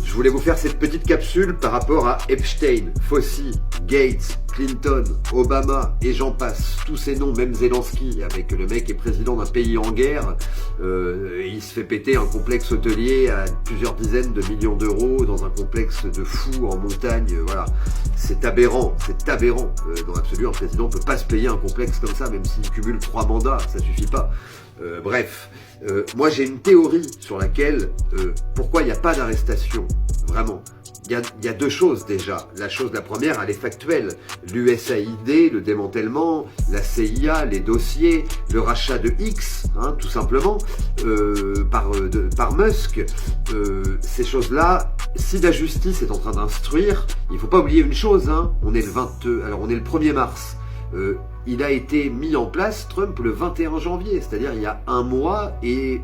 Je voulais vous faire cette petite capsule par rapport à Epstein, Fauci, Gates, Clinton, Obama et j'en passe. Tous ces noms, même Zelensky, avec le mec est président d'un pays en guerre, il se fait péter un complexe hôtelier à plusieurs dizaines de millions d'euros dans un complexe de fous en montagne, voilà. C'est aberrant, dans l'absolu, un président ne peut pas se payer un complexe comme ça, même s'il cumule 3 mandats, ça suffit pas. Bref, moi j'ai une théorie sur laquelle, pourquoi il n'y a pas d'arrestation, vraiment. Il y a deux choses déjà. La première, elle est factuelle. L'USAID, le démantèlement, la CIA, les dossiers, le rachat de X, hein, tout simplement, par Musk. Ces choses-là, si la justice est en train d'instruire, il ne faut pas oublier une chose, hein, on est le 1er mars. Il a été mis en place, Trump, le 21 janvier, c'est-à-dire il y a 1 mois et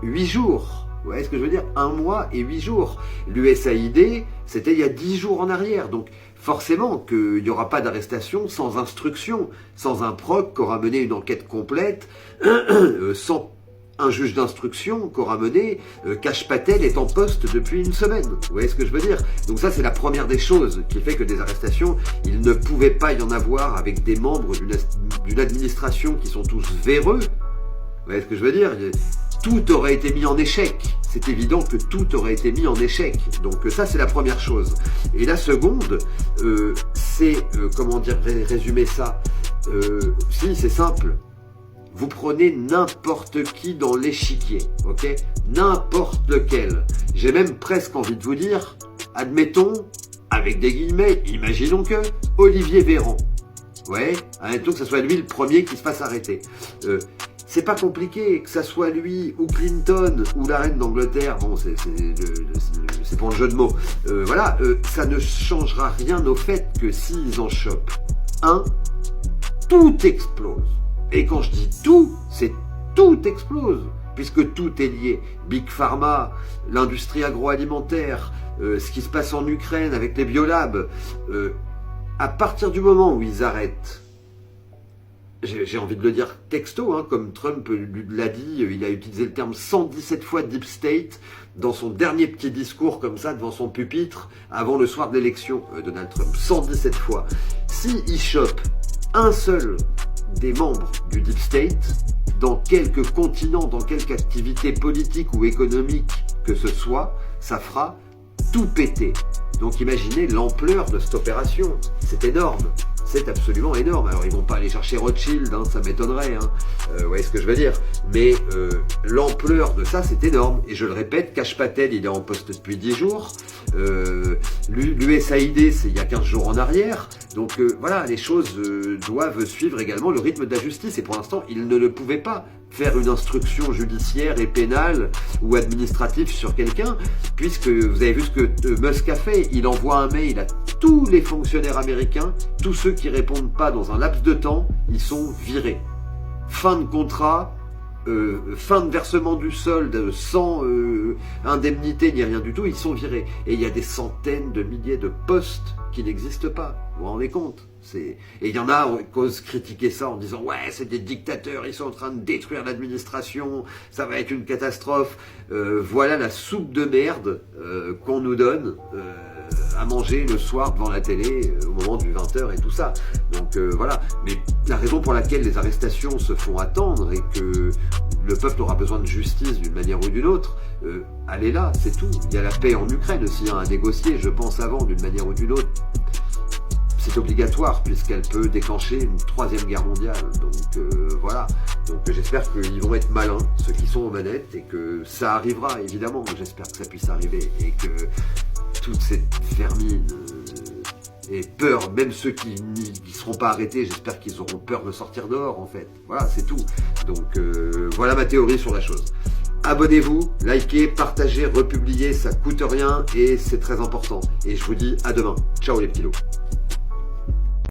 8 jours. Vous voyez ce que je veux dire? 1 mois et 8 jours. L'USAID, c'était il y a 10 jours en arrière. Donc forcément qu'il n'y aura pas d'arrestation sans instruction, sans un proc qui aura mené une enquête complète, sans un juge d'instruction qui aura mené, Kash Patel est en poste depuis 1 semaine. Vous voyez ce que je veux dire? Donc ça, c'est la première des choses qui fait que des arrestations, il ne pouvait pas y en avoir avec des membres d'une administration qui sont tous véreux. Vous voyez ce que je veux dire? Tout aurait été mis en échec. C'est évident que tout aurait été mis en échec. Donc ça, c'est la première chose. Et la seconde, c'est, comment dire, résumer ça? Si, c'est simple. Vous prenez n'importe qui dans l'échiquier, ok? N'importe lequel. J'ai même presque envie de vous dire, admettons, avec des guillemets, imaginons que Olivier Véran. Ouais, admettons que ce soit lui le premier qui se fasse arrêter. C'est pas compliqué, que ça soit lui, ou Clinton, ou la reine d'Angleterre, bon, c'est pour le jeu de mots. Voilà, ça ne changera rien au fait que s'ils en chopent un, tout explose. Et quand je dis tout, c'est tout explose, puisque tout est lié. Big Pharma, l'industrie agroalimentaire, ce qui se passe en Ukraine avec les biolabs, à partir du moment où ils arrêtent, j'ai envie de le dire texto, hein, comme Trump l'a dit, il a utilisé le terme 117 fois Deep State dans son dernier petit discours comme ça devant son pupitre avant le soir de l'élection, Donald Trump, 117 fois. S'il chope un seul des membres du Deep State, dans quelque continent, dans quelque activité politique ou économique que ce soit, ça fera tout péter. Donc imaginez l'ampleur de cette opération, c'est énorme. C'est absolument énorme. Alors ils vont pas aller chercher Rothschild, hein, ça m'étonnerait. Hein. Vous voyez ce que je veux dire? Mais l'ampleur de ça, c'est énorme. Et je le répète, Kash Patel, il est en poste depuis 10 jours. L'USAID, c'est il y a 15 jours en arrière. Donc voilà, les choses doivent suivre également le rythme de la justice. Et pour l'instant, ils ne le pouvaient pas faire une instruction judiciaire et pénale ou administrative sur quelqu'un, puisque vous avez vu ce que Musk a fait. Il envoie un mail à tous les fonctionnaires américains, tous ceux qui répondent pas dans un laps de temps, ils sont virés. Fin de contrat, fin de versement du solde, sans indemnité ni rien du tout, ils sont virés. Et il y a des centaines de milliers de postes qui n'existent pas. Vous vous rendez compte? Et il y en a qui osent critiquer ça en disant « Ouais, c'est des dictateurs, ils sont en train de détruire l'administration, ça va être une catastrophe. » Voilà la soupe de merde qu'on nous donne à manger le soir devant la télé au moment du 20h et tout ça. Donc voilà. Mais la raison pour laquelle les arrestations se font attendre et que le peuple aura besoin de justice d'une manière ou d'une autre, elle est là, c'est tout. Il y a la paix en Ukraine aussi à négocier, je pense, avant, d'une manière ou d'une autre. C'est obligatoire puisqu'elle peut déclencher une 3e guerre mondiale. Donc voilà. Donc j'espère qu'ils vont être malins, ceux qui sont aux manettes, et que ça arrivera, évidemment. J'espère que ça puisse arriver et que toute cette vermine et peur, même ceux qui ne seront pas arrêtés, j'espère qu'ils auront peur de sortir dehors en fait. Voilà, c'est tout. Donc voilà ma théorie sur la chose. Abonnez-vous, likez, partagez, republiez, ça coûte rien et c'est très important. Et je vous dis à demain. Ciao les petits lots.